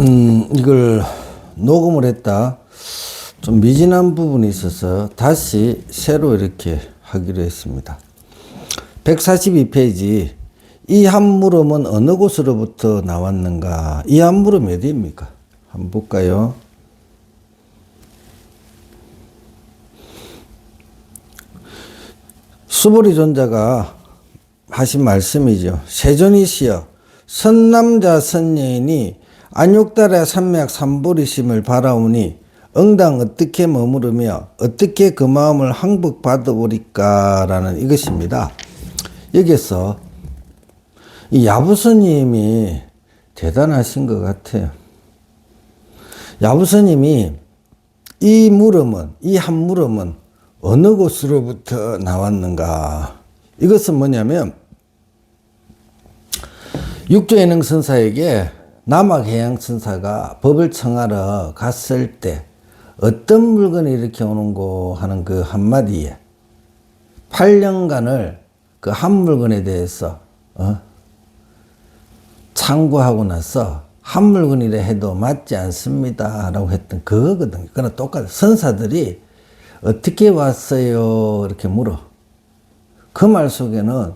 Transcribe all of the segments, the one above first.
이걸 녹음을 했다. 좀 미진한 부분이 있어서 다시 새로 이렇게 하기로 했습니다. 142페이지. 이 한 물음은 어느 곳으로부터 나왔는가? 이 한 물음이 어디입니까? 한번 볼까요? 수보리 존자가 하신 말씀이죠. 세존이시여 선남자 선여인이 안욕달의 산맥 삼보리심을 바라오니 응당 어떻게 머무르며 어떻게 그 마음을 항복받아오리까 라는 이것입니다. 여기서 이 야부스님이 대단하신 것 같아요. 야부스님이 이 물음은, 이 한 물음은 어느 곳으로부터 나왔는가? 이것은 뭐냐면 육조예능선사에게 남학해양선사가 법을 청하러 갔을 때 어떤 물건이 이렇게 오는고 하는 그 한마디에 8년간을 그 한 물건에 대해서 참고하고 나서 한 물건이라 해도 맞지 않습니다 라고 했던 그거거든요. 그러나 똑같아요. 선사들이 어떻게 왔어요 이렇게 물어. 그 말 속에는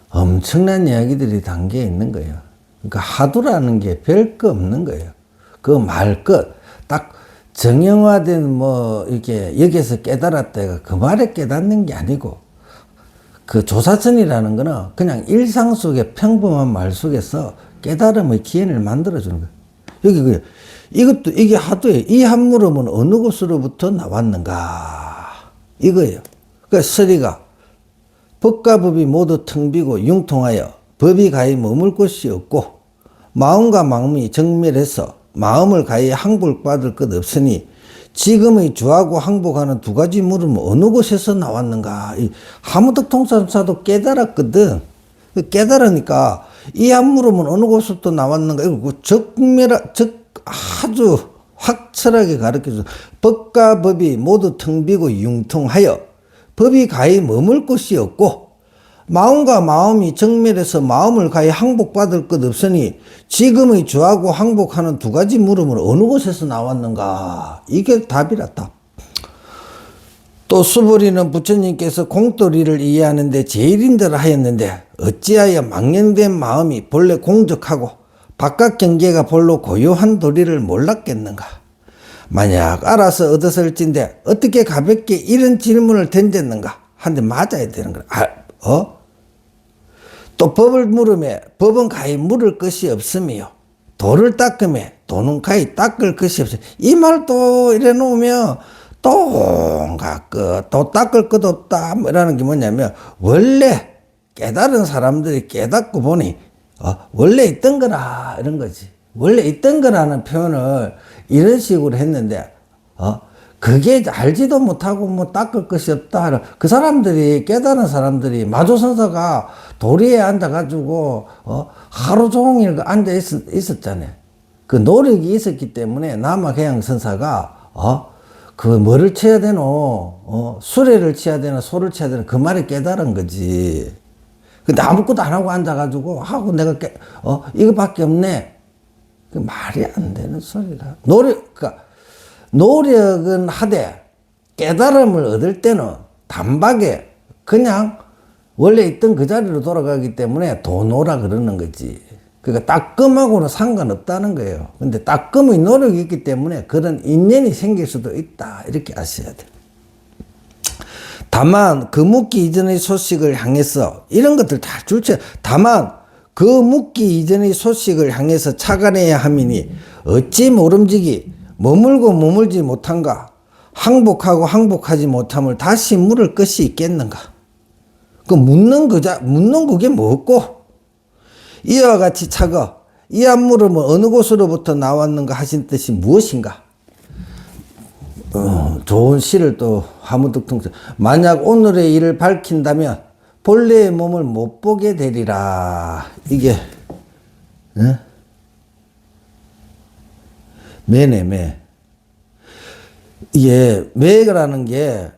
엄청난 이야기들이 담겨 있는 거예요. 그러니까 하두라는 게 별 거 없는 거예요. 그 말끝 딱 정형화된 이렇게 여기서 깨달았다가 그 말에 깨닫는 게 아니고 그 조사천이라는 거는 그냥 일상 속에 평범한 말 속에서 깨달음의 기회를 만들어주는 거예요. 여기 이것도 이게 하두예요. 이 한 물음은 어느 곳으로부터 나왔는가 이거예요. 그러니까 서리가 법과 법이 모두 텅 비고 융통하여 법이 가히 머물 곳이 없고 마음과 마음이 정멸해서 마음을 가히 항복받을 것 없으니 지금의 주하고 항복하는 두 가지 물음은 어느 곳에서 나왔는가. 이 하무득통사도 깨달았거든. 깨달으니까 이 한 물음은 어느 곳에서 나왔는가. 이거 아주 확철하게 가르쳐줘. 법과 법이 모두 텅 비고 융통하여 법이 가히 머물 곳이 없고 마음과 마음이 정멸해서 마음을 가히 항복받을 것 없으니 지금의 주하고 항복하는 두 가지 물음은 어느 곳에서 나왔는가. 이게 답이라 답. 또 수보리는 부처님께서 공도리를 이해하는데 제일인들을 하였는데 어찌하여 망령된 마음이 본래 공적하고 바깥 경계가 본래 고요한 도리를 몰랐겠는가. 만약 알아서 얻었을진데 어떻게 가볍게 이런 질문을 던졌는가. 한 대 맞아야 되는 거야. 또 법을 물으며 법은 가히 물을 것이 없으며 도를 닦으며 도는 가히 닦을 것이 없으며 이 말도 이래 놓으면 또 온갖 또 닦을 것 없다 라는 게 뭐냐면 원래 깨달은 사람들이 깨닫고 보니 원래 있던 거라 이런 거지. 원래 있던 거라는 표현을 이런 식으로 했는데 그게 알지도 못하고 닦을 것이 없다. 그 사람들이 깨달은 사람들이 마조선사가 도리에 앉아가지고 하루 종일 앉아 있었잖아요. 그 노력이 있었기 때문에 남학해양선사가 그 뭐를 쳐야 되노 수레를 쳐야 되나 소를 쳐야 되나 그 말이 깨달은 거지. 근데 아무것도 안 하고 앉아가지고 하고 내가 이거밖에 없네. 그 말이 안 되는 소리라. 노력은 하되 깨달음을 얻을 때는 단박에 그냥 원래 있던 그 자리로 돌아가기 때문에 도노라 그러는 거지. 그러니까 따끔하고는 상관없다는 거예요. 근데 따끔의 노력이 있기 때문에 그런 인연이 생길 수도 있다. 이렇게 아셔야 돼. 다만 그 묻기 이전의 소식을 향해서 이런 것들 다 줄쳐. 다만 그 묻기 이전의 소식을 향해서 차관해야 함이니 어찌 모름지기 머물고 머물지 못한가 항복하고 항복하지 못함을 다시 물을 것이 있겠는가. 그 묻는 그게 뭐고 이와 같이 차거 이 한 물음은 어느 곳으로부터 나왔는가 하신 뜻이 무엇인가. 좋은 시를 또 화무득통사 만약 오늘의 일을 밝힌다면 본래의 몸을 못 보게 되리라. 이게 매네. 이게 매라는 게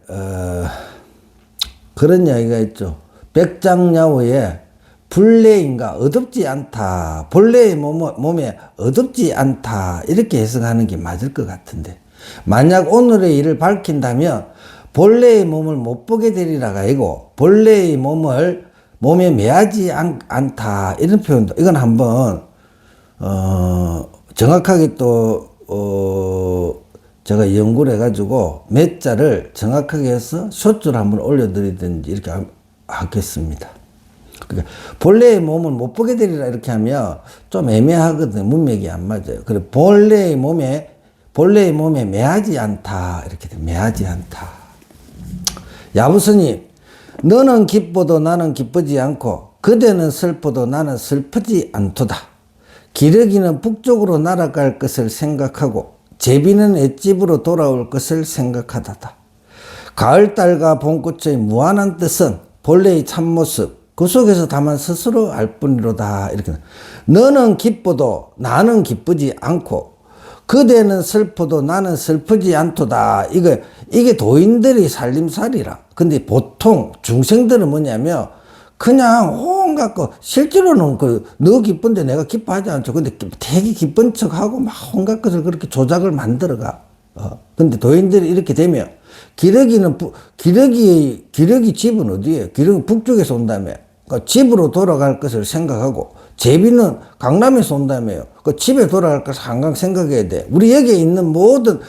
그런 이야기가 있죠. 백장야오에 불내인가 어둡지 않다. 본래의 몸에 어둡지 않다. 이렇게 해석하는 게 맞을 것 같은데, 만약 오늘의 일을 밝힌다면 본래의 몸을 못 보게 되리라가 아니고 본래의 몸에 매하지 않다. 이런 표현도, 이건 한번 정확하게 또 제가 연구를 해가지고 몇 자를 정확하게 해서 숏줄 한번 올려드리든지 이렇게 하겠습니다. 그러니까 본래의 몸을 못 보게 되리라 이렇게 하면 좀 애매하거든요. 문맥이 안 맞아요. 그래 본래의 몸에 매하지 않다 이렇게 돼. 매하지 않다. 야부스님, 너는 기뻐도 나는 기쁘지 않고 그대는 슬퍼도 나는 슬프지 않도다. 기러기는 북쪽으로 날아갈 것을 생각하고 제비는 횟집으로 돌아올 것을 생각하다다. 가을달과 봄꽃의 무한한 뜻은 본래의 참모습 그 속에서 다만 스스로 알 뿐이로다. 이렇게 너는 기뻐도 나는 기쁘지 않고 그대는 슬퍼도 나는 슬프지 않도다. 이게 도인들의 살림살이라. 근데 보통 중생들은 뭐냐면 그냥 온갖 거, 실제로는 너 기쁜데 내가 기뻐하지 않죠. 근데 되게 기쁜 척하고 막 온갖 것을 그렇게 조작을 만들어가. 근데 도인들이 이렇게 되면 기러기 집은 어디에요? 기러기 북쪽에서 온다며. 그러니까 집으로 돌아갈 것을 생각하고, 제비는 강남에서 온다며요. 그 집에 돌아갈 것을 항상 생각해야 돼. 우리 여기에 있는 모든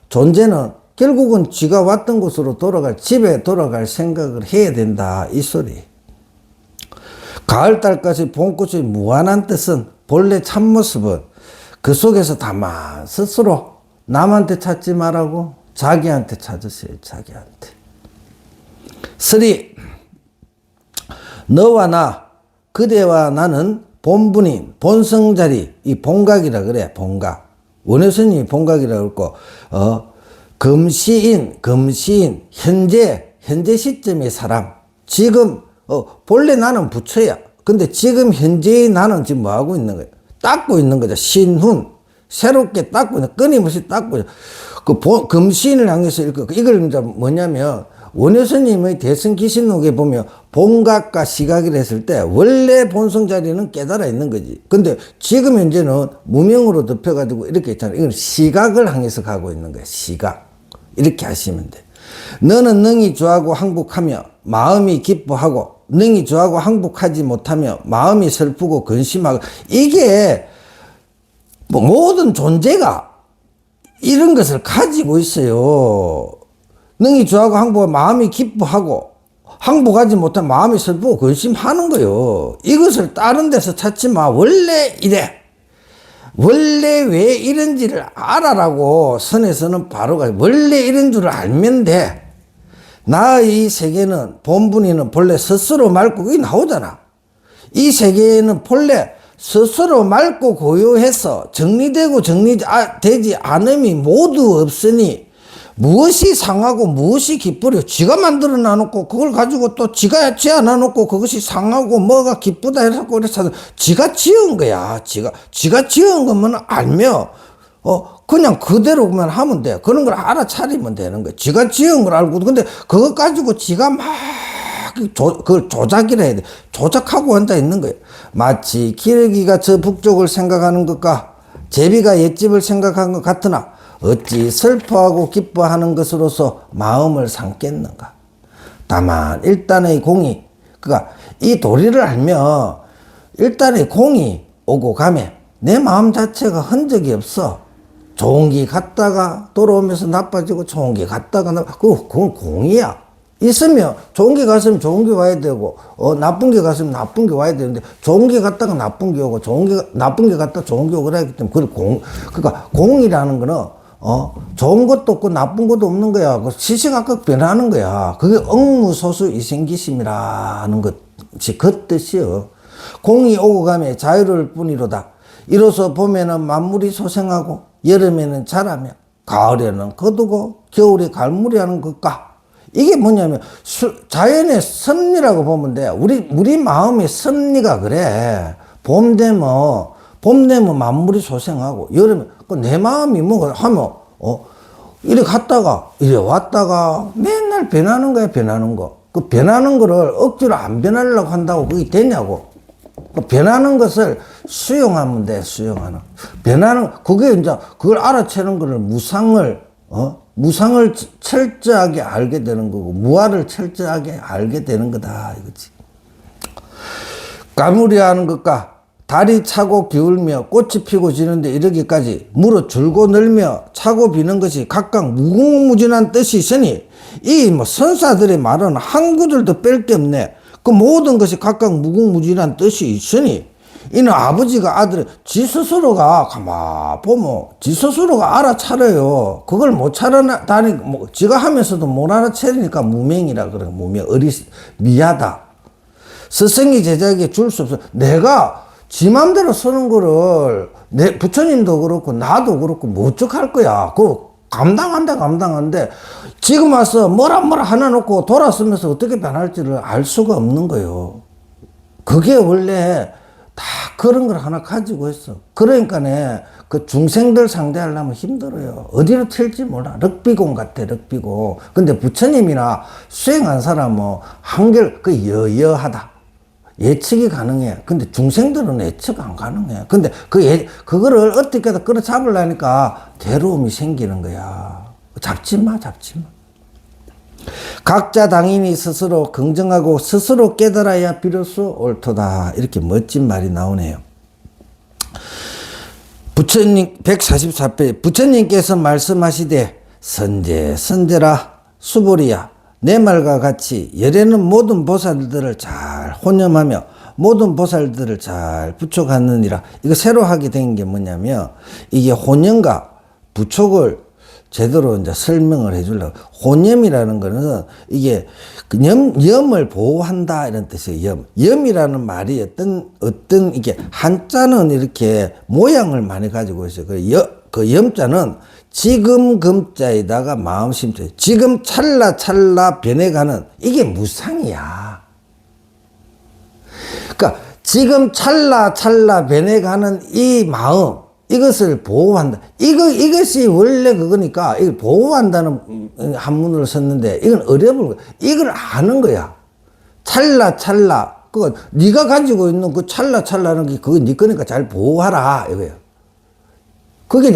존재는 결국은 지가 왔던 곳으로 집에 돌아갈 생각을 해야 된다. 이 소리. 가을달까지 봄꽃의 무한한 뜻은 본래 참모습은 그 속에서 다만 스스로 남한테 찾지 말라고 자기한테 찾으세요. 자기한테. 3. 너와 나, 그대와 나는 본분인 본성자리, 이 본각이라 그래. 본각. 원효스님이 본각이라고 그러고 금시인 현재 시점의 사람. 지금 본래 나는 부처야. 근데 지금 현재의 나는 지금 뭐 하고 있는 거야? 닦고 있는 거죠. 신훈. 새롭게 닦고 있는, 끊임없이 닦고 있는. 금시인을 향해서 이걸 이제 뭐냐면, 원효스님의 대승기신록에 보면 본각과 시각이라 했을 때 원래 본성 자리는 깨달아 있는 거지. 근데 지금 현재는 무명으로 덮여가지고 이렇게 있잖아. 이건 시각을 향해서 가고 있는 거야. 시각. 이렇게 하시면 돼. 너는 능히 주하고 항복하며 마음이 기뻐하고 능히 주하고 항복하지 못하며 마음이 슬프고 근심하고. 이게 뭐 모든 존재가 이런 것을 가지고 있어요. 능히 주하고 항복하고 마음이 기뻐하고 항복하지 못하면 마음이 슬프고 근심하는 거요. 이것을 다른 데서 찾지 마. 원래 이래. 원래 왜 이런지를 알아라고 선에서는 바로 가. 원래 이런 줄 알면 돼. 나의 세계는 본분이는 본래 스스로 맑고, 그게 나오잖아. 이 세계는 본래 스스로 맑고 고요해서 정리되고 정리되지 않음이 모두 없으니 무엇이 상하고 무엇이 기쁘려. 지가 만들어 놔놓고 그걸 가지고 또 지가 지어놔놓고 그것이 상하고 뭐가 기쁘다 해서 그래서 지가 지은 거야. 지가 지은 거면 알면 그냥 그대로만 하면 돼. 그런 걸 알아차리면 되는 거야. 지가 지은 걸 알고. 근데 그거 가지고 지가 막 그걸 조작이라 해야 돼. 조작하고 앉아 있는 거예요. 마치 기러기가 저 북쪽을 생각하는 것과 제비가 옛집을 생각하는 것 같으나 어찌 슬퍼하고 기뻐하는 것으로서 마음을 삼겠는가. 다만 일단의 공이, 그러니까 이 도리를 알면 일단의 공이 오고 가면 내 마음 자체가 흔적이 없어. 좋은 게 갔다가 돌아오면서 나빠지고 좋은 게 갔다가 그건 공이야. 있으면 좋은 게 갔으면 좋은 게 와야 되고 나쁜 게 갔으면 나쁜 게 와야 되는데 좋은 게 갔다가 나쁜 게 오고 나쁜 게 갔다가 좋은 게 오고 그러기 때문에 그러니까 공이라는 거는 좋은 것도 없고 나쁜 것도 없는 거야. 시시각각 변하는 거야. 그게 억무소수 이생기심이라는 것이 그 뜻이요. 공이 오고 가면 자유로울 뿐이로다. 이로써 봄에는 만물이 소생하고 여름에는 자라며 가을에는 거두고 겨울에 갈무리하는 것과. 이게 뭐냐면 자연의 섭리라고 보면 돼. 우리 마음의 섭리가 그래. 봄 되면 만물이 소생하고 여름에 내 마음이 뭐 하면 이래 갔다가 이래 왔다가 맨날 변하는 거야. 변하는 거. 그 변하는 거를 억지로 안 변하려고 한다고 그게 되냐고. 그 변하는 것을 수용하면 돼, 수용하는. 변하는, 그게 이제, 그걸 알아채는 거를 무상을 철저하게 알게 되는 거고, 무아를 철저하게 알게 되는 거다, 이거지. 까무리하는 것과 달이 차고 기울며 꽃이 피고 지는데 이르기까지 물어 줄고 늘며 차고 비는 것이 각각 무궁무진한 뜻이 있으니 이 뭐 선사들의 말은 한 구절도 뺄 게 없네. 그 모든 것이 각각 무궁무진한 뜻이 있으니 이는 아버지가 아들을 지 스스로가 가만 보면 지 스스로가 알아차려요. 그걸 못 차려다니 뭐 지가 하면서도 못 알아차리니까 무명이라 그래. 무명 미하다. 스승이 제자에게 줄 수 없어. 내가 지 맘대로 쓰는 거를 내 부처님도 그렇고 나도 그렇고 뭐 어떡할 거야. 그거 감당한데 지금 와서 뭐라 하나 놓고 돌아서면서 어떻게 변할지를 알 수가 없는 거예요. 그게 원래 다 그런 걸 하나 가지고 있어. 그러니까네 그 중생들 상대하려면 힘들어요. 어디로 튈지 몰라. 럭비공 같아, 럭비공. 근데 부처님이나 수행한 사람은 한결 그 여여하다. 예측이 가능해. 근데 중생들은 예측 안 가능해. 근데 그거를 어떻게든 끌어잡으려니까 괴로움이 생기는 거야. 잡지 마. 각자 당인이 스스로 긍정하고 스스로 깨달아야 비로소 옳도다. 이렇게 멋진 말이 나오네요. 부처님 144페이지 부처님께서 말씀하시되 선제라 수보리야 내 말과 같이 열애는 모든 보살들을 잘 혼념하며 모든 보살들을 잘 부촉하느니라. 이거 새로 하게 된 게 뭐냐면 이게 혼념과 부촉을 제대로 이제 설명을 해주려고. 혼념이라는 거는 이게 염을 보호한다 이런 뜻이에요. 염이라는 말이 어떤 이게 한자는 이렇게 모양을 많이 가지고 있어요. 그 염자는 지금 금자에다가 마음 심자. 지금 찰나 변해가는 이게 무상이야. 그러니까 지금 찰나 변해가는 이 마음 이것을 보호한다. 이것이 원래 그거니까 이걸 보호한다는 한문을 썼는데 이건 어려운 거야. 이걸 아는 거야. 찰나 그거 네가 가지고 있는 그 찰나는 게 그거 네 거니까 잘 보호하라 이거야. 그게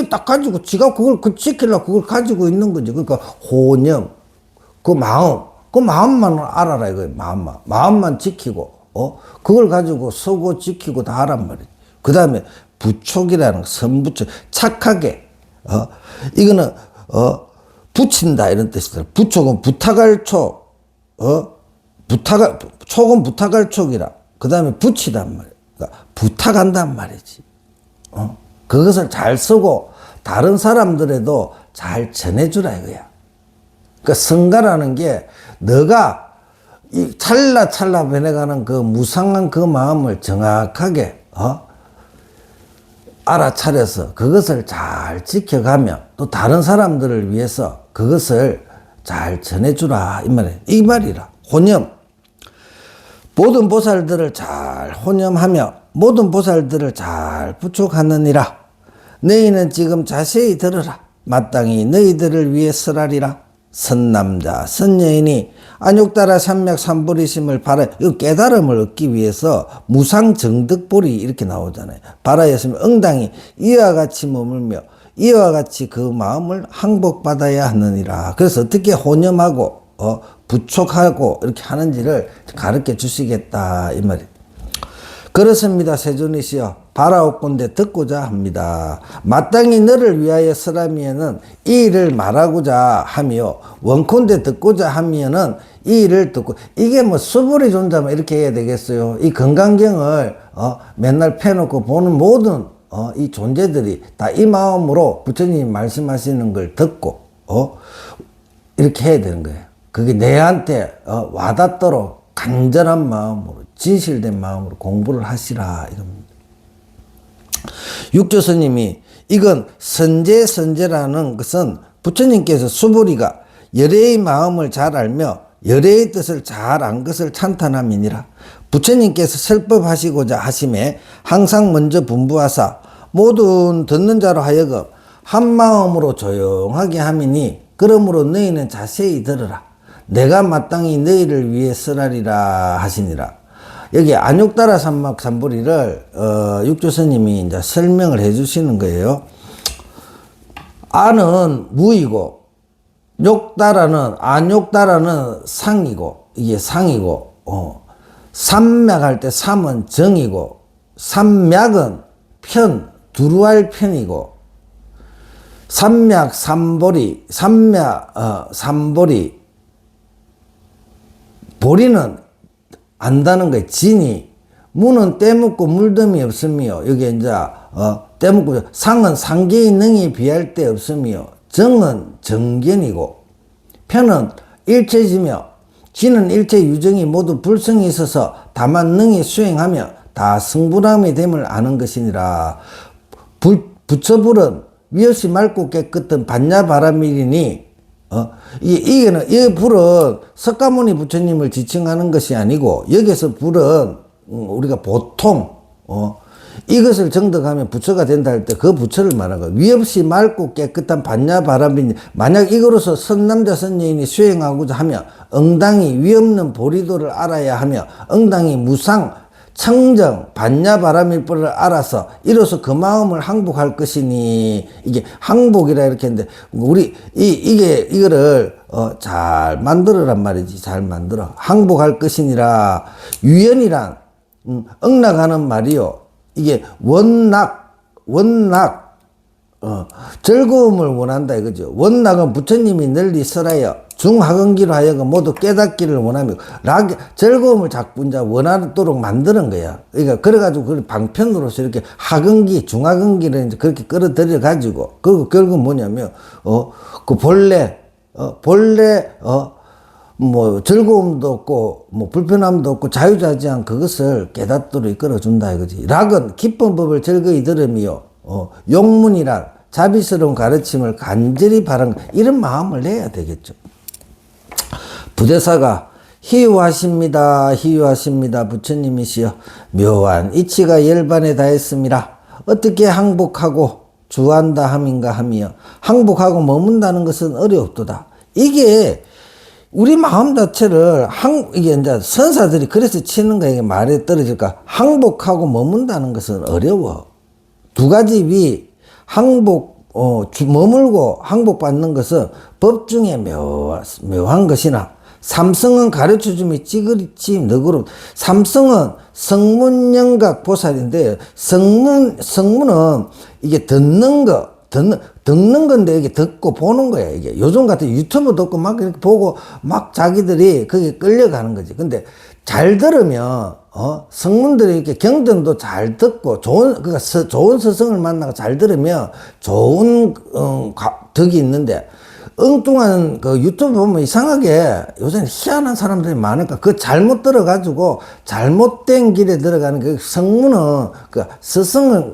딱 가지고, 지가 그걸 지키려고 그걸 가지고 있는 거지. 그러니까, 혼념, 그 마음만 알아라, 이거예요, 마음만 지키고, 그걸 가지고 서고 지키고 다 하란 말이지. 그 다음에, 부촉이라는 거, 선부촉, 착하게, 이거는, 붙인다, 이런 뜻이더라. 부촉은 부탁할 촉, 촉은 부탁할 촉이라. 그 다음에 붙이단 말이야. 그러니까 부탁한단 말이지. 그것을 잘 쓰고 다른 사람들에도 잘 전해주라 이거야. 그러니까 성가라는 게 너가 이 찰나 변해가는 그 무상한 그 마음을 정확하게 알아차려서 그것을 잘 지켜가며 또 다른 사람들을 위해서 그것을 잘 전해주라 이 말이라. 혼념. 모든 보살들을 잘 혼념하며 모든 보살들을 잘 부촉하느니라. 너희는 지금 자세히 들으라. 마땅히 너희들을 위해 쓰라리라. 선남자 선여인이 안욕따라 삼맥삼불이심을 바라. 이 깨달음을 얻기 위해서 무상정득불이 이렇게 나오잖아요. 바라였으면 응당히 이와 같이 머물며 이와 같이 그 마음을 항복받아야 하느니라. 그래서 어떻게 혼념하고 부촉하고 이렇게 하는지를 가르쳐 주시겠다 이 말이에요. 그렇습니다. 세존이시여 바라옵건대 듣고자 합니다. 마땅히 너를 위하여 쓰라미에는 이 일을 말하고자 하며 원컨대 듣고자 하면은 이 일을 듣고 이게 뭐 수불이 존자만 이렇게 해야 되겠어요. 이 건강경을 맨날 펴놓고 보는 모든 이 존재들이 다 이 마음으로 부처님이 말씀하시는 걸 듣고 이렇게 해야 되는 거예요. 그게 내한테 와닿도록 간절한 마음으로 진실된 마음으로 공부를 하시라 이겁니다. 육조스님이 이건 선제라는 것은 부처님께서 수보리가 열애의 마음을 잘 알며 열애의 뜻을 잘 안 것을 찬탄함이니라. 부처님께서 설법하시고자 하심에 항상 먼저 분부하사 모든 듣는 자로 하여금 한 마음으로 조용하게 함이니 그러므로 너희는 자세히 들으라. 내가 마땅히 너희를 위해 쓰라리라 하시니라. 여기 안욕따라 삼막 삼보리를 육조스님이 이제 설명을 해 주시는 거예요. 안은 무이고 안욕따라는 상이고, 이게 상이고, 삼맥할 때 삼은 정이고, 삼맥은 편, 두루할 편이고, 삼맥 삼보리, 삼보리, 보리는 안다는 거예요. 진이. 무는 때묻고 물덤이 없으며, 여기 이제, 때묻고, 상은 상계의 능이 비할 데 없으며, 정은 정견이고, 편은 일체지며, 진은 일체 유정이 모두 불성이 있어서 다만 능히 수행하며 다 성불함이 됨을 아는 것이니라. 부처불은 위없이 맑고 깨끗한 반야바라밀이니, 이 불은 석가모니 부처님을 지칭하는 것이 아니고, 여기서 불은, 우리가 보통, 이것을 정득하면 부처가 된다 할 때 그 부처를 말하는 거예요. 위없이 맑고 깨끗한 반야바라밀, 만약 이거로서 선남자 선여인이 수행하고자 하며, 응당히 위없는 보리도를 알아야 하며, 응당히 무상, 청정, 반야바라밀불을 알아서 이로써 그 마음을 항복할 것이니, 이게 항복이라 이렇게 했는데, 이거를, 잘 만들어란 말이지. 잘 만들어. 항복할 것이니라. 유연이란, 응락하는 말이요. 이게 즐거움을 원한다 이거죠. 원락은 부처님이 널리 설하여 중하근기로 하여금 모두 깨닫기를 원하며, 즐거움을 자꾸 이제 원하도록 만드는 거야. 그러니까, 그래가지고 그 방편으로서 이렇게 하근기, 중하근기를 이제 그렇게 끌어들여 가지고, 그리고 결국은 뭐냐면, 뭐, 즐거움도 없고, 뭐, 불편함도 없고, 자유자재한 그것을 깨닫도록 이끌어준다 이거지. 락은 기쁜 법을 즐거이 들으며, 용문이란 자비스러운 가르침을 간절히 바란, 이런 마음을 내야 되겠죠. 부대사가 희유하십니다. 부처님이시여 묘한 이치가 열반에 다했습니다. 어떻게 항복하고 주한다 함인가 하며, 항복하고 머문다는 것은 어렵도다. 이게 우리 마음 자체를 이게 이제 선사들이 그래서 치는 거야. 이게 말에 떨어질까. 항복하고 머문다는 것은 어려워. 두 가지 머물고 항복받는 것은 법 중에 묘한 것이나, 삼성은 가르쳐줌이 찌그리지 너그럽. 삼성은 성문영각 보살인데, 성문은 이게 듣는 건데, 이게 듣고 보는 거야, 이게. 요즘 같은 유튜브 듣고 막 이렇게 보고, 막 자기들이 거기에 끌려가는 거지. 근데 잘 들으면, 성문들이 이렇게 경전도 잘 듣고, 좋은 스승을 만나고 잘 들으면 좋은, 덕이 있는데, 엉뚱한 그 유튜브 보면 이상하게 요새는 희한한 사람들이 많으니까 그 잘못 들어가지고 잘못된 길에 들어가는 그 성문은, 그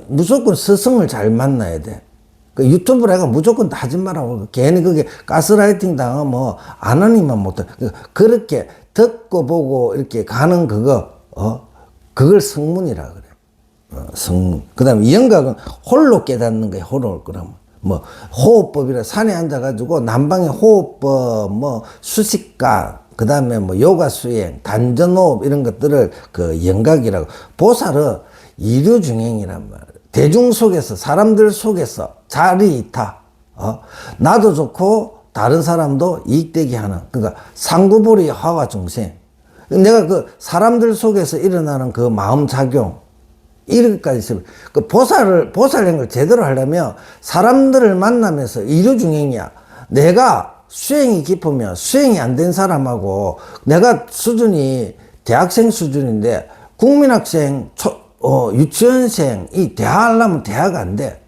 무조건 스승을 잘 만나야 돼. 그 유튜브를 해가 무조건 다 하지 말라고. 괜히 그게 가스라이팅 당하면 뭐 안 하니만 못해. 그렇게 듣고 보고 이렇게 가는 그걸 성문이라 그래. 성문. 그 다음에 영각은 홀로 깨닫는 거야. 홀로. 그러면 뭐 호흡법이라 산에 앉아가지고 남방의 호흡법, 뭐 수식관, 그 다음에 뭐 요가 수행, 단전호흡 이런 것들을 그 영각이라고. 보살은 이류중행이란 말이야. 대중 속에서, 사람들 속에서 자리이타, 나도 좋고 다른 사람도 이익되게 하는, 그러니까 상구보리 화와 중생. 내가 그 사람들 속에서 일어나는 그 마음 작용, 이렇게까지 있으면, 그 보살행을 제대로 하려면 사람들을 만나면서 이류중행이야. 내가 수행이 깊으면 수행이 안 된 사람하고, 내가 수준이 대학생 수준인데 국민학생, 유치원생, 대화하려면 대화가 안 돼.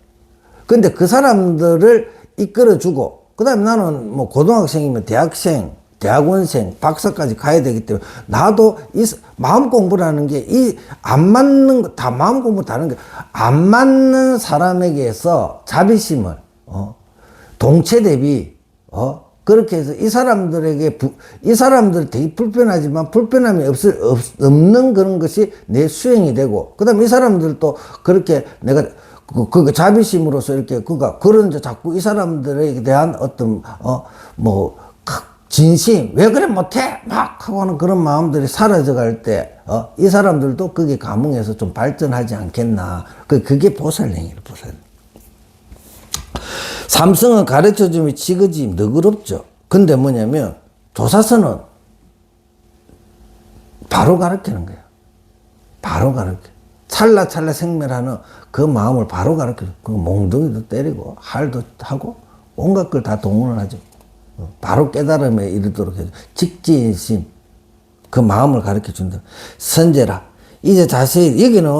근데 그 사람들을 이끌어주고, 그 다음에 나는 뭐 고등학생이면 대학생, 대학원생, 박사까지 가야 되기 때문에, 나도 마음 공부라는 게 안 맞는 거, 다 마음 공부 다른 게, 안 맞는 사람에게서 자비심을, 동체 대비, 그렇게 해서 이 사람들 되게 불편하지만 불편함이 없는 그런 것이 내 수행이 되고, 그 다음에 이 사람들도 그렇게 내가 그 자비심으로서 이렇게 그런 자꾸 이 사람들에 대한 어떤, 진심, 왜 그래 못해? 막 하고 하는 그런 마음들이 사라져 갈 때, 이 사람들도 그게 감흥에서 좀 발전하지 않겠나. 그게 보살행위를, 보살행. 삼성은 가르쳐주면 지그지 너그럽죠. 근데 뭐냐면, 조사서는 바로 가르치는 거예요. 바로 가르쳐. 찰나찰나 생멸하는 그 마음을 바로 가르쳐. 그 몽둥이도 때리고, 할도 하고, 온갖 걸 다 동원을 하죠. 바로 깨달음에 이르도록 해줘. 직지인심, 그 마음을 가르쳐 준다. 선제라. 이제 자세히, 여기는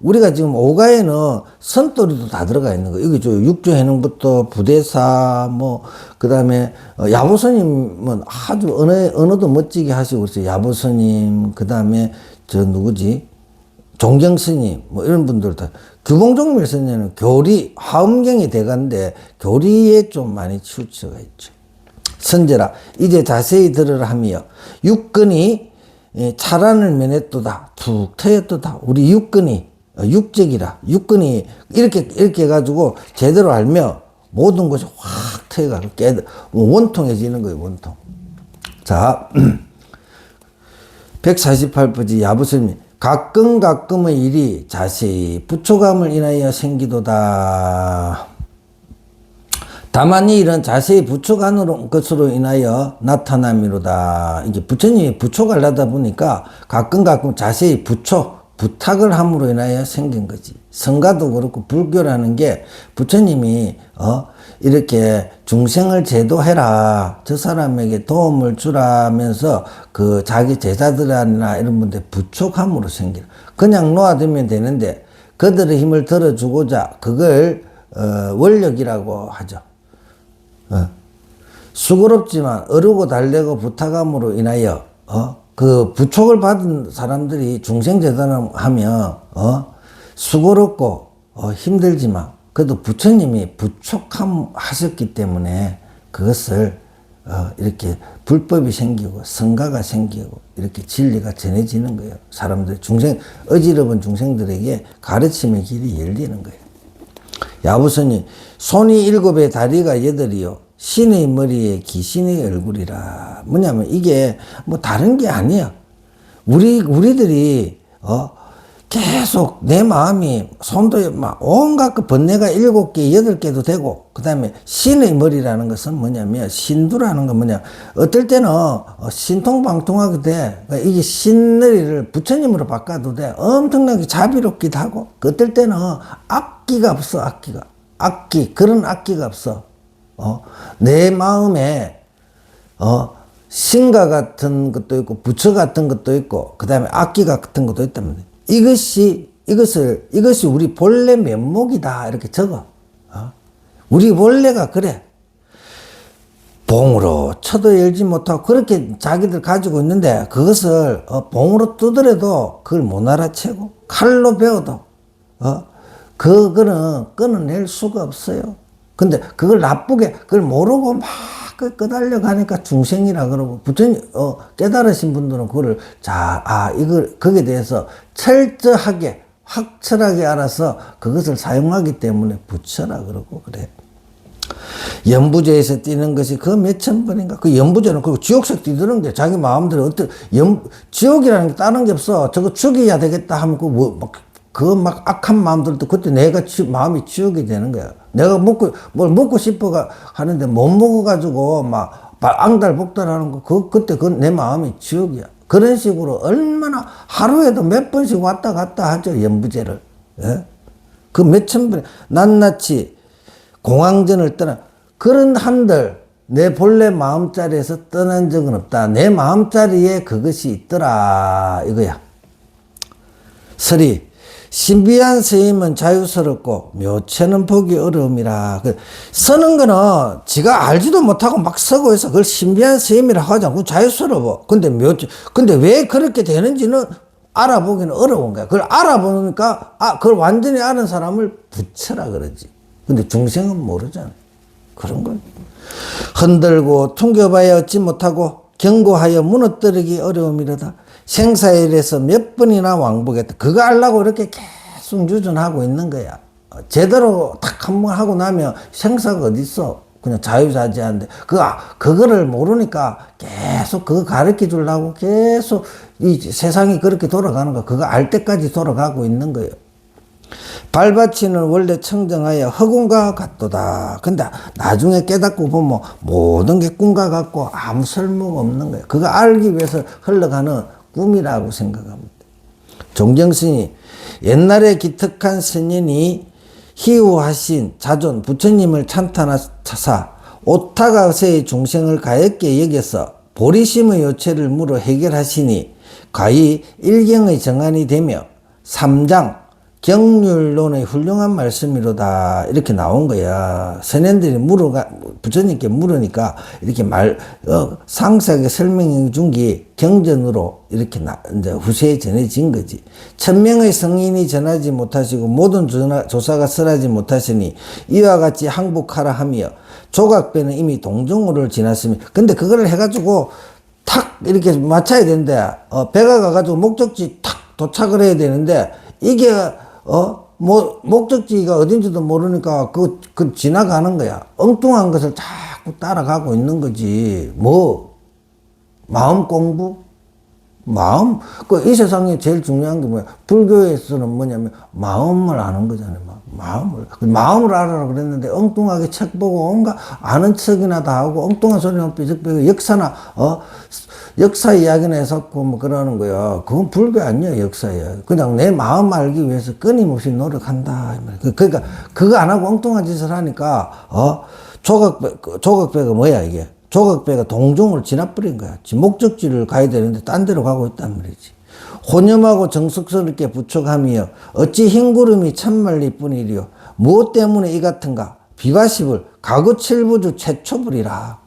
우리가 지금 오가에는 선돌이도 다 들어가 있는 거예요. 여기 육조해능부터 부대사, 그 다음에 야보스님은 아주 언어도 멋지게 하시고 있어요. 야보스님, 그 다음에 누구지? 종경스님, 이런 분들 다. 규봉종밀 선녀는 교리, 화엄경이 대가인데 교리에 좀 많이 치우쳐가 있죠. 선제라. 이제 자세히 들으라 하며 육근이 차란을 면했도다. 툭 트였도다. 우리 육근이 육적이라. 육근이 이렇게 해가지고 제대로 알며 모든 것이 확 트여가지고 원통해지는 거예요. 원통. 자, 148페이지 야부스님. 가끔의 일이 자세히 부초감을 인하여 생기도다. 다만 이 일은 자세히 부촉하는 것으로 인하여 나타남이로다. 이게 부처님이 부촉을 하다 보니까 가끔 자세히 부탁을 함으로 인하여 생긴 거지. 성가도 그렇고 불교라는 게 부처님이 이렇게 중생을 제도해라, 저 사람에게 도움을 주라면서 그 자기 제자들이나 이런 분들 부촉함으로 생기라. 그냥 놓아두면 되는데 그들의 힘을 들어주고자 그걸 원력이라고 하죠. 수고롭지만 어르고 달래고 부탁함으로 인하여 그 부촉을 받은 사람들이 중생재단을 하면 수고롭고 힘들지만 그래도 부처님이 부촉하셨기 때문에 그것을 이렇게 불법이 생기고 성가가 생기고 이렇게 진리가 전해지는 거예요. 사람들 어지러운 중생들에게 가르침의 길이 열리는 거예요. 야부선이 손이 7에 다리가 8이요. 신의 머리에 귀신의 얼굴이라. 뭐냐면 이게 다른 게 아니야. 우리들이 계속 내 마음이 손도 온갖 그 번뇌가 7개, 8개도 되고, 그 다음에 신의 머리라는 것은 뭐냐면, 신두라는 건 뭐냐. 어떨 때는 신통방통하게 돼. 그러니까 이게 신머리를 부처님으로 바꿔도 돼. 엄청나게 자비롭기도 하고, 어떨 때는 악기가 없어, 그런 악기가 없어. 내 마음에, 신가 같은 것도 있고, 부처 같은 것도 있고, 그 다음에 악기 같은 것도 있단 말이야. 이것이 우리 본래 면목이다. 이렇게 적어. 우리 본래가 그래. 봉으로 쳐도 열지 못하고 그렇게 자기들 가지고 있는데 그것을 봉으로 두더라도 그걸 못 알아채고 칼로 베어도 그거는 끊어낼 수가 없어요. 근데 그걸 나쁘게 그걸 모르고 막 끄달려 가니까 중생이라 그러고 부처님 깨달으신 분들은 그거를 이걸 거기에 대해서 철저하게 확철하게 알아서 그것을 사용하기 때문에 부처라 그러고 그래. 연부제에서 뛰는 것이 그 몇천 번인가 그 연부제는 그 지옥색 뛰드는 게 자기 마음대로 지옥이라는 게 다른 게 없어. 저거 죽여야 되겠다 하면 막 악한 마음들도 그때 내가 마음이 지옥이 되는 거야. 내가 뭘 먹고 싶어 하는데 못 먹어가지고 막 앙달복달하는 거 그때 내 마음이 지옥이야. 그런 식으로 얼마나 하루에도 몇 번씩 왔다 갔다 하죠. 연부제를. 예? 그 몇천 번 낱낱이 공황전을 떠나 그런 한들 내 본래 마음자리에서 떠난 적은 없다. 내 마음자리에 그것이 있더라 이거야. 설이 신비한 스님은 자유스럽고 묘체는 보기 어려움이라. 서는 거는 지가 알지도 못하고 막 서고 해서 그걸 신비한 스님이라 하자. 그건 자유스러워. 근데 왜 그렇게 되는지는 알아보기는 어려운 거야. 그걸 알아보니까 그걸 완전히 아는 사람을 부처라 그러지. 근데 중생은 모르잖아. 그런 거. 흔들고 퉁겨봐야 얻지 못하고 경고하여 무너뜨리기 어려움이로다. 생사일에서 몇 번이나 왕복했다. 그거 알라고 이렇게 계속 유전하고 있는 거야. 제대로 딱 한 번 하고 나면 생사가 어디 있어? 그냥 자유자재한데, 그거를 모르니까 계속 그거 가르쳐 주려고 계속 이 세상이 그렇게 돌아가는 거, 그거 알 때까지 돌아가고 있는 거예요. 발바치는 원래 청정하여 허공과 같도다. 근데 나중에 깨닫고 보면 모든 게 꿈과 같고 아무 설모가 없는 거예요. 그거 알기 위해서 흘러가는 꿈이라고 생각합니다. 종정스님, 옛날에 기특한 스님이 희우하신 자존 부처님을 찬탄하사 오타가세의 중생을 가엾게 여겨서 보리심의 요체를 물어 해결하시니 과히 일경의 정안이 되며 삼장 경률론의 훌륭한 말씀이로다. 이렇게 나온 거야. 선현들이 부처님께 물으니까 이렇게 상세하게 설명해 준 게 경전으로 이렇게 이제 후세에 전해진 거지. 1000명의 성인이 전하지 못하시고 모든 조사가 설하지 못하시니 이와 같이 항복하라 하며 조각배는 이미 동정호를 지났으며, 근데 그거를 해가지고 탁 이렇게 맞춰야 되는데, 배가 가가지고 목적지 탁 도착을 해야 되는데, 이게 목적지가 어딘지도 모르니까 그 지나가는 거야. 엉뚱한 것을 자꾸 따라가고 있는 거지. 마음 공부? 이 세상에 제일 중요한 게 뭐야? 불교에서는 뭐냐면 마음을 아는 거잖아요. 마음을 알아라 그랬는데 엉뚱하게 책 보고 온갖 아는 척이나 다 하고 엉뚱한 소리나 삐죽삐죽 역사나, 역사 이야기나 해석고 뭐 그러는 거야. 그건 불교 아니야, 역사 이야기. 그냥 내 마음 알기 위해서 끊임없이 노력한다. 그러니까 그거 안 하고 엉뚱한 짓을 하니까, 조각배가 뭐야, 이게? 조각배가 동종을 지나버린 거야. 목적지를 가야 되는데 딴 데로 가고 있단 말이지. 혼념하고 정숙스럽게 부촉하며 어찌 흰 구름이 참말리 뿐이리요. 무엇 때문에 이 같은가? 비바십을 가구 칠부주 최초불이라.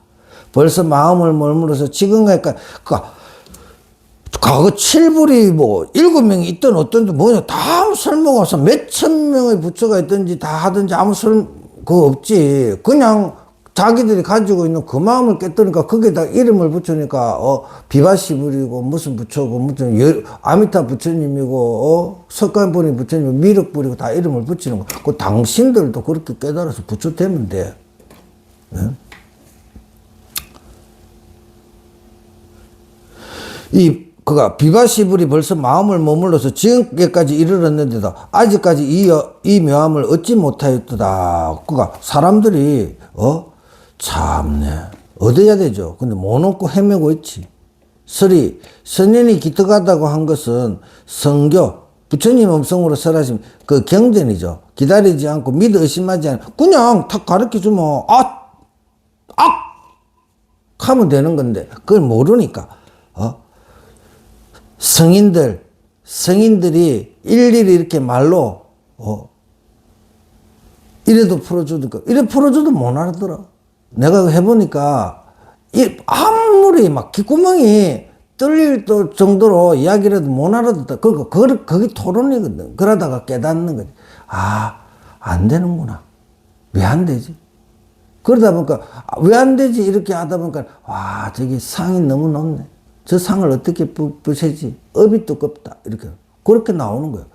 벌써 마음을 머물러서 지금까지 가구 칠불이 뭐 7명이 있든 어떤지 뭐냐 다 아무 설모가 없어. 몇천 명의 부처가 있든지 다 하든지 아무 그거 없지. 그냥 자기들이 가지고 있는 그 마음을 깨뜨리니까 거기에다 이름을 붙이니까 비바시불이고 무슨 부처고 무슨 아미타 부처님이고 석가모니 부처님 미륵불이고 다 이름을 붙이는 거. 그 당신들도 그렇게 깨달아서 부처 되면 돼. 네? 비바시불이 벌써 마음을 머물러서 지금까지 이르렀는데도 아직까지 이 묘함을 얻지 못하였다. 사람들이 참네 얻어야 되죠. 근데 못 얻고 헤매고 있지. 선현이 기특하다고 한 것은 성교 부처님 음성으로 설하신 그 경전이죠. 기다리지 않고 믿어 의심하지 않고 그냥 탁 가르쳐주면 하면 되는 건데 그걸 모르니까 성인들이 일일이 이렇게 말로 이래도 풀어주니까 이래 풀어줘도 못 알아들어. 내가 해보니까 아무리 막 귓구멍이 뚫릴 정도로 이야기라도 못 알아듣다. 그게 토론이거든. 그러다가 깨닫는 거지. 안 되는구나. 왜 안 되지? 그러다 보니까 왜 안 되지? 이렇게 하다 보니까 저기 상이 너무 높네. 저 상을 어떻게 부세지? 업이 두껍다. 이렇게 그렇게 나오는 거예요.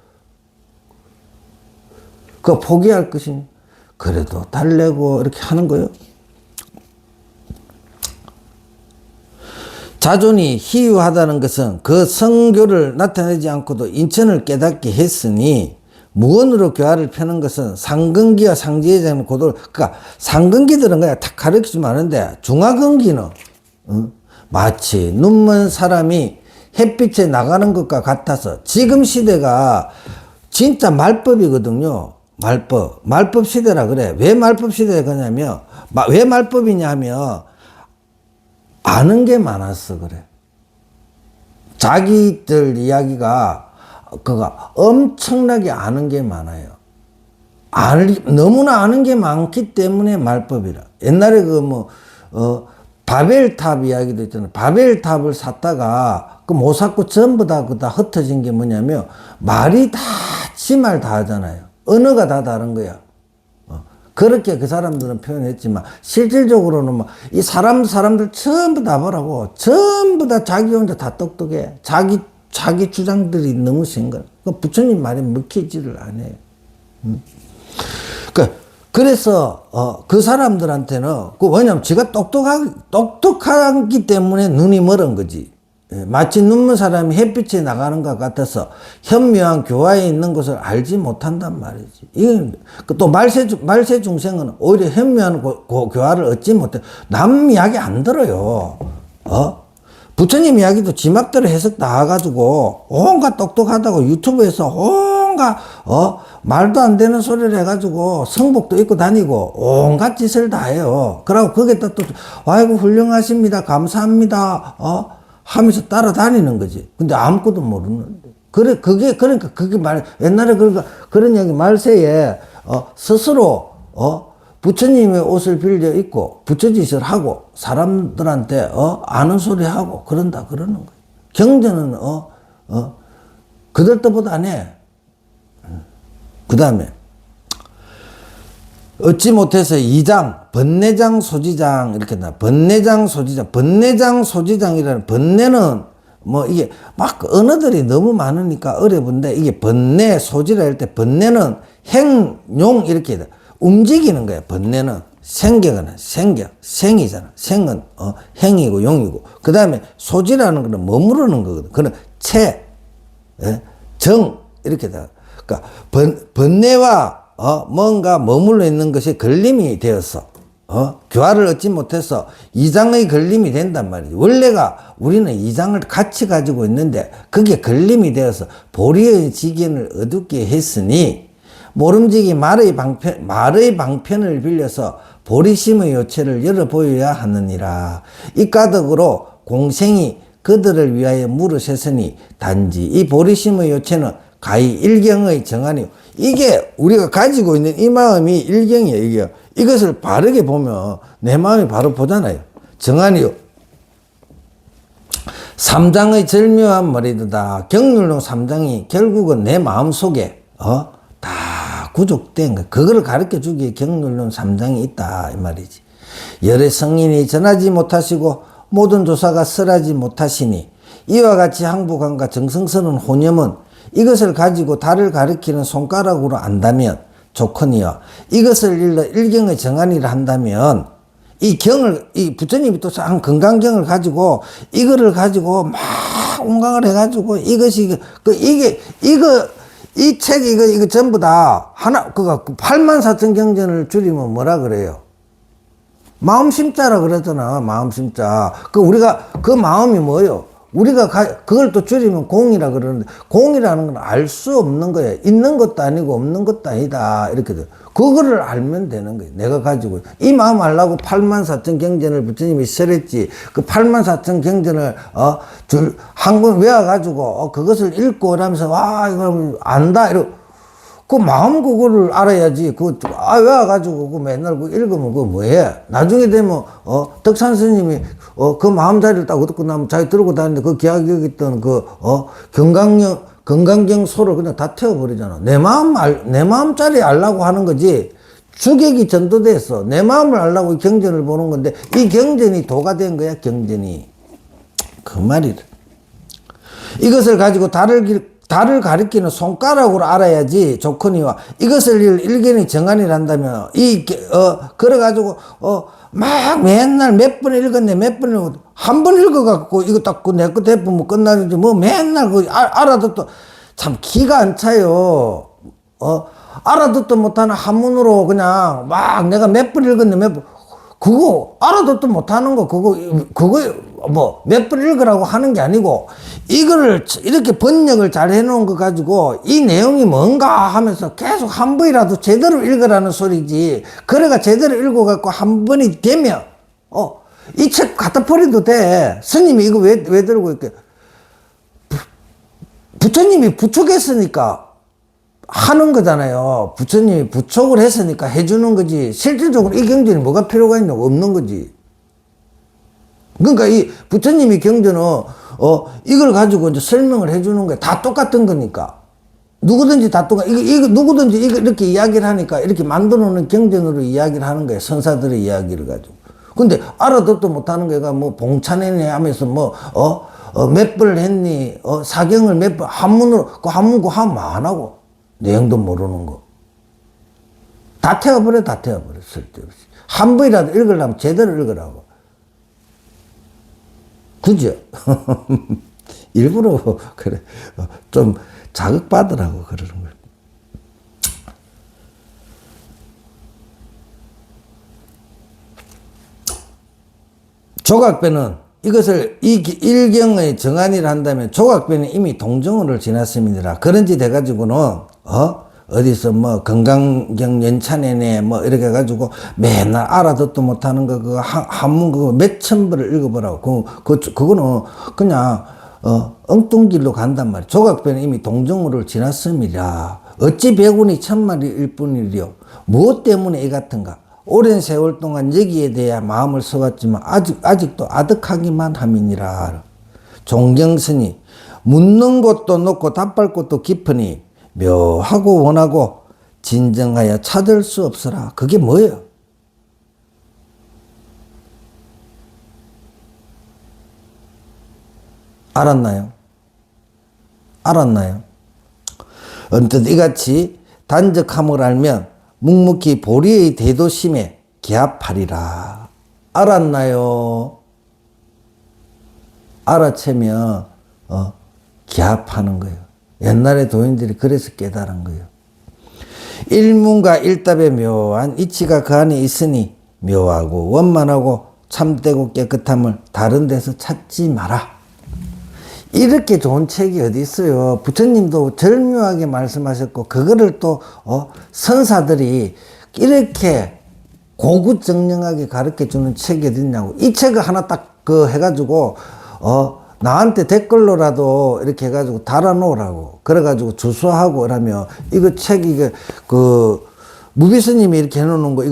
그거 포기할 것이니 그래도 달래고 이렇게 하는 거예요. 자존이 희유하다는 것은 그 성교를 나타내지 않고도 인천을 깨닫게 했으니 무언으로 교화를 펴는 것은 상근기와 상지회장은 고도를 그러니까 상근기들은 그냥 다 가르치지만 하는데 중하근기는 마치 눈먼 사람이 햇빛에 나가는 것과 같아서 지금 시대가 진짜 말법이거든요. 말법 시대라 그래. 왜 말법 시대가 그러냐면 왜 말법이냐 하면 아는 게 많았어 그래. 자기들 이야기가 엄청나게 아는 게 많아요. 너무나 아는 게 많기 때문에 말법이라. 옛날에 바벨탑 이야기도 있잖아요. 바벨탑을 샀다가 못 샀고 전부 다 흩어진 게 뭐냐면 말이 다 지 말 다 하잖아요. 언어가 다 다른 거야. 그렇게 그 사람들은 표현했지만 실질적으로는 이 사람들 전부 다 보라고 전부 다 자기 혼자 다 똑똑해. 자기 주장들이 너무 센 거야. 부처님 말에 먹히지를 안 해요. 그래서 그 사람들한테는 왜냐면 지가 똑똑하기 때문에 눈이 멀은 거지. 예, 마치 눈먼 사람이 햇빛에 나가는 것 같아서 현묘한 교화에 있는 것을 알지 못한단 말이지. 이건 또 말세 중생은 오히려 현묘한 교화를 얻지 못해. 남 이야기 안 들어요. 부처님 이야기도 지막대로 해석 나와가지고 온갖 똑똑하다고 유튜브에서 온갖 말도 안 되는 소리를 해가지고 성복도 입고 다니고 온갖 짓을 다 해요. 그러고 거기다 또 아이고 훌륭하십니다, 감사합니다 하면서 따라다니는 거지. 근데 아무것도 모르는데. 그러니까 그게 옛날에 그런 얘기 말세에 스스로 부처님의 옷을 빌려 입고 부처짓을 하고 사람들한테 아는 소리 하고 그런다 그러는 거예요. 경전은 그들 뜻보다 안 해. 그 다음에 얻지 못해서 2장 번뇌장 소지장 이렇게 나. 번뇌장 소지장이라는 번뇌는 뭐 이게 막 언어들이 너무 많으니까 어려운데 이게 번뇌 소지라 할 때 번뇌는 행용 이렇게 움직이는 거야. 번뇌는 생이잖아. 생은 행이고 용이고. 그 다음에 소지라는 거는 머무르는 거거든. 그는 정 이렇게 다. 그러니까 번뇌와 뭔가 머물러 있는 것이 걸림이 되어서 교화를 얻지 못해서 이장의 걸림이 된단 말이지. 원래가 우리는 이장을 같이 가지고 있는데 그게 걸림이 되어서 보리의 지견을 어둡게 했으니 모름지기 말의 방편을 빌려서 보리심의 요체를 열어 보여야 하느니라. 이 까닭으로 공생이 그들을 위하여 물으셨으니 단지 이 보리심의 요체는 가히 일경의 정한이요. 이게 우리가 가지고 있는 이 마음이 일경이에요. 이게 이것을 바르게 보면 내 마음이 바로 보잖아요. 정한이요. 삼장의 절묘한 머리도다. 경률론 삼장이 결국은 내 마음 속에 다 구족된 거. 그거를 가르쳐 주기에 경률론 삼장이 있다 이 말이지. 열의 성인이 전하지 못하시고 모든 조사가 설하지 못하시니 이와 같이 항복함과 정성스러운 혼념은 이것을 가지고 달을 가리키는 손가락으로 안다면 좋거니와 이것을 일러 일경의 정한이라 한다면 이 부처님이 또 한 건강경을 가지고 이거를 가지고 막 온강을 해가지고 이것이 이 책이 이거 전부 다 하나 84,000 경전을 줄이면 뭐라 그래요? 마음심자라 그러잖아. 마음심자. 우리가 그 마음이 뭐예요? 우리가 그걸 또 줄이면 공이라 그러는데 공이라는 건 알 수 없는 거예요. 있는 것도 아니고 없는 것도 아니다. 이렇게 돼. 그거를 알면 되는 거예요. 내가 가지고 이 마음 알라고 84,000 경전을 부처님이 설했지. 그 84,000 경전을 한 권 외워가지고 그것을 읽고 그러면서 와 이거 안다 이러. 그 마음 그거를 알아야지. 외워가지고 그 맨날 그 읽으면 그거 뭐해? 나중에 되면 덕산 스님이 그 마음자리를 딱 얻고 나면 자기 들고 다니는데 그 기하게 있던 건강경 소를 그냥 다 태워버리잖아. 내 마음자리 알라고 하는 거지. 주객이 전도돼서 내 마음을 알라고 이 경전을 보는 건데 이 경전이 도가 된 거야. 경전이. 그 말이래. 이것을 가지고 달을 가리키는 손가락으로 알아야지 좋거니와 이것을 일견이 정한이라 한다면 그래가지고 막 맨날 몇 번 읽었네 한 번 읽어갖고 이거 딱 내 거 대보면 끝나는지 뭐 맨날 알아듣도 참 기가 안 차요. 알아듣도 못하는 한문으로 그냥 막 내가 몇 번 읽었네 그거 알아듣도 못하는 거 그거 뭐 몇 번 읽으라고 하는 게 아니고 이거를 이렇게 번역을 잘 해놓은 거 가지고 이 내용이 뭔가 하면서 계속 한 번이라도 제대로 읽으라는 소리지. 그래가 제대로 읽어갖고 한 번이 되면 이 책 갖다 버려도 돼. 스님이 이거 왜 들고 있게 부처님이 부축했으니까 하는 거잖아요. 부처님이 부촉을 했으니까 해주는 거지. 실질적으로 이 경전이 뭐가 필요가 있냐? 없는 거지. 그러니까 이 부처님이 경전은 이걸 가지고 이제 설명을 해주는 거야. 다 똑같은 거니까. 누구든지 다 누구든지 이렇게 이야기를 하니까 이렇게 만들어 놓은 경전으로 이야기를 하는 거야. 선사들의 이야기를 가지고. 근데 알아듣도 못하는 거가 뭐 봉찬했네 하면서 몇 번을 했니? 사경을 몇 번, 한문으로, 그 한문 그 하면 안 하고. 내용도 모르는 거. 다 태워버려, 다 태워버려. 쓸데없이. 한 번이라도 읽으려면 제대로 읽으라고. 그죠? 일부러, 그래. 좀 자극받으라고 그러는 거예요. 조각배는 이것을 이 일경의 정안이라 한다면 조각배는 이미 동정호를 지났습니다. 그런지 돼가지고는 어디서 뭐 건강경 연찬회네 뭐 이렇게 해가지고 맨날 알아듣도 못하는 거 그거 한문 그거 몇천 번을 읽어보라고. 그거는 그냥 엉뚱길로 간단 말이야. 조각배는 이미 동정호를 지났습니다. 어찌 백운이 천마리일 뿐이리요. 무엇 때문에 이 같은가? 오랜 세월 동안 여기에 대해 마음을 써왔지만 아직도 아득하기만 함이니라. 종경스니 묻는 곳도 높고 답할 곳도 깊으니 묘하고 원하고 진정하여 찾을 수 없으라. 그게 뭐예요? 알았나요? 알았나요? 언뜻 이같이 단적함을 알면 묵묵히 보리의 대도심에 기합하리라. 알았나요? 알아채면 기합하는 거예요. 옛날에 도인들이 그래서 깨달은 거예요. 일문과 일답의 묘한 이치가 그 안에 있으니 묘하고 원만하고 참되고 깨끗함을 다른 데서 찾지 마라. 이렇게 좋은 책이 어디 있어요. 부처님도 절묘하게 말씀하셨고 그거를 또 선사들이 이렇게 고구정령하게 가르쳐주는 책이 어디 있냐고. 이 책을 하나 딱 해가지고 나한테 댓글로라도 이렇게 해가지고 달아놓으라고. 그래가지고 주소하고 그러면 이거 책 이게 무비스님이 이렇게 해놓는 거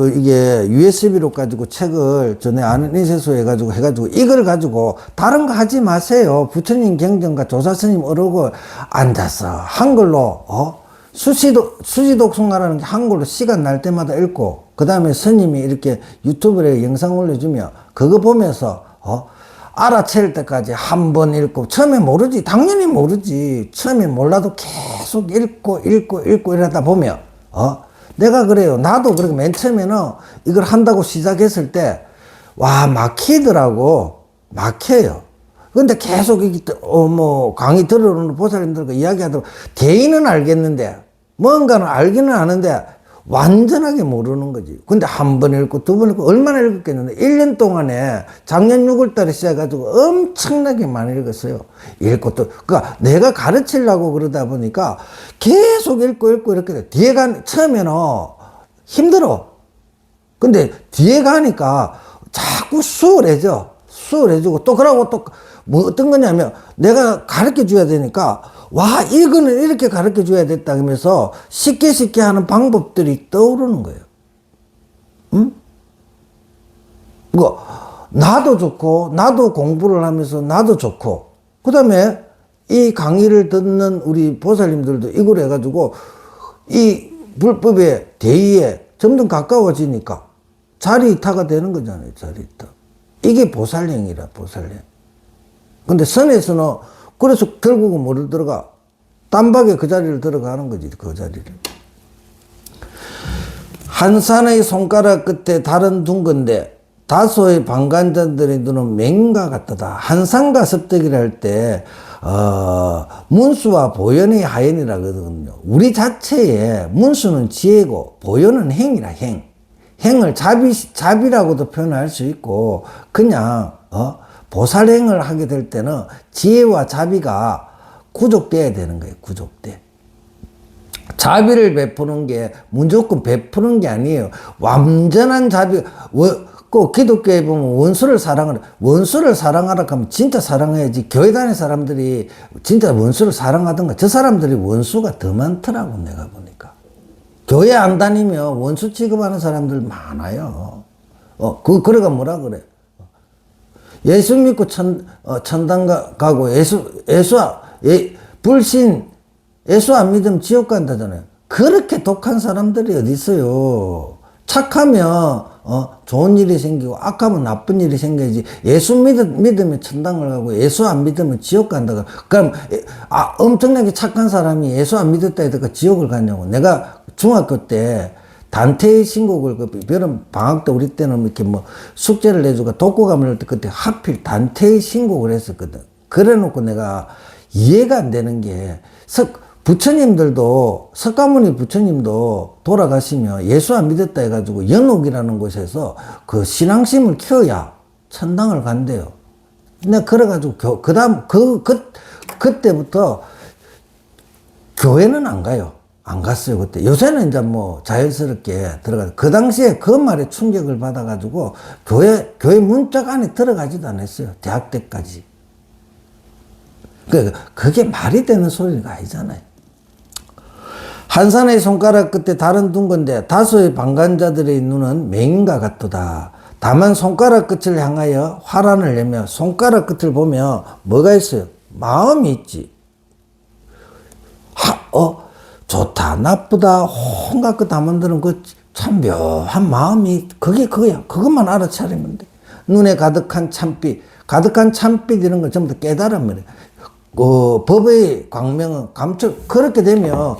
이게 USB로 가지고 책을 전에 아는 인쇄소 해가지고 이걸 가지고 다른 거 하지 마세요. 부처님 경전과 조사스님 어르고 앉아서 한글로 수지독송하라는 게 한글로 시간 날 때마다 읽고 그 다음에 스님이 이렇게 유튜브에 영상 올려주면 그거 보면서 알아챌 때까지 한 번 읽고 처음에 모르지. 당연히 모르지. 처음에 몰라도 계속 읽고 이러다 보면 내가 그래요. 나도 그렇게 맨 처음에는 이걸 한다고 시작했을 때, 와, 막히더라고. 막혀요. 근데 계속, 강의 들어오는 보살님들과 이야기하더라고. 개인은 알겠는데, 뭔가는 알기는 아는데, 완전하게 모르는 거지. 근데 한 번 읽고, 두 번 읽고, 얼마나 읽었겠는데, 1년 동안에 작년 6월 달에 시작해가지고 엄청나게 많이 읽었어요. 읽고 또, 그니까 내가 가르치려고 그러다 보니까 계속 읽고 이렇게 돼. 처음에는 힘들어. 근데 뒤에 가니까 자꾸 수월해지고 또 그러고 또 뭐 어떤 거냐면 내가 가르쳐 줘야 되니까 와, 이거는 이렇게 가르쳐 줘야 됐다 하면서 쉽게 하는 방법들이 떠오르는 거예요. 응? 나도 좋고, 나도 공부를 하면서 나도 좋고, 그 다음에 이 강의를 듣는 우리 보살님들도 이걸 해가지고 이 불법의 대의에 점점 가까워지니까 자리이타가 되는 거잖아요, 자리이타. 이게 보살령이라, 보살령. 근데 선에서는 그래서 결국은 뭐를 들어가? 딴박에 그 자리를 들어가는 거지, 그 자리를. 한 산의 손가락 끝에 달은 둔 건데 다소의 방관자들의 눈은 맹과 같다. 한산과 섭득이라 할 때 문수와 보현의 하연이라 그러거든요. 우리 자체에 문수는 지혜고 보현은 행이라, 행. 행을 자비라고도 표현할 수 있고 그냥 보살행을 하게 될 때는 지혜와 자비가 구족돼야 되는 거예요. 구족돼. 자비를 베푸는 게 무조건 베푸는 게 아니에요. 완전한 자비. 꼭 기독교에 보면 원수를 사랑하라 하면 진짜 사랑해야지. 교회 다니는 사람들이 진짜 원수를 사랑하던가 저 사람들이 원수가 더 많더라고, 내가 보니까. 교회 안 다니면 원수 취급하는 사람들 많아요. 그래가 뭐라 그래. 예수 믿고 천당 가고 불신, 예수 안 믿으면 지옥 간다잖아요. 그렇게 독한 사람들이 어디 있어요. 착하면 좋은 일이 생기고 악하면 나쁜 일이 생겨야지. 예수 믿으면 천당을 가고 예수 안 믿으면 지옥 간다. 그럼 엄청나게 착한 사람이 예수 안 믿었다 해도 지옥을 갔냐고. 내가 중학교 때 단테의 신곡을 여름 방학 때 우리 때는 이렇게 뭐 숙제를 내주고 독후감을 할 때 그때 하필 단테의 신곡을 했었거든. 그래 놓고 내가 이해가 안 되는 게 부처님들도 석가모니 부처님도 돌아가시면 예수 안 믿었다 해가지고 연옥이라는 곳에서 그 신앙심을 키워야 천당을 간대요. 내가 그래가지고 그때부터 교회는 안 가요. 안 갔어요, 그때. 요새는 이제 뭐 자연스럽게 들어가서, 그 당시에 그 말에 충격을 받아가지고 교회 문짝 안에 들어가지도 않았어요. 대학 때까지. 그게 말이 되는 소리가 아니잖아요. 한산의 손가락 끝에 달은 둔 건데 다소의 방관자들의 눈은 맹인과 같도다. 다만 손가락 끝을 향하여 화란을 내며 손가락 끝을 보면 뭐가 있어요? 마음이 있지. 좋다, 나쁘다, 온갖 거 다 만드는 그 참 묘한 마음이, 그게 그거야. 그것만 알아차리면 돼. 눈에 가득한 참빛, 이런 걸 전부 다 깨달으면 돼. 법의 광명은 그렇게 되면,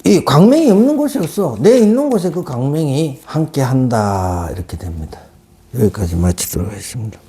이 광명이 없는 곳이 없어. 내 있는 곳에 그 광명이 함께 한다. 이렇게 됩니다. 여기까지 마치도록 하겠습니다.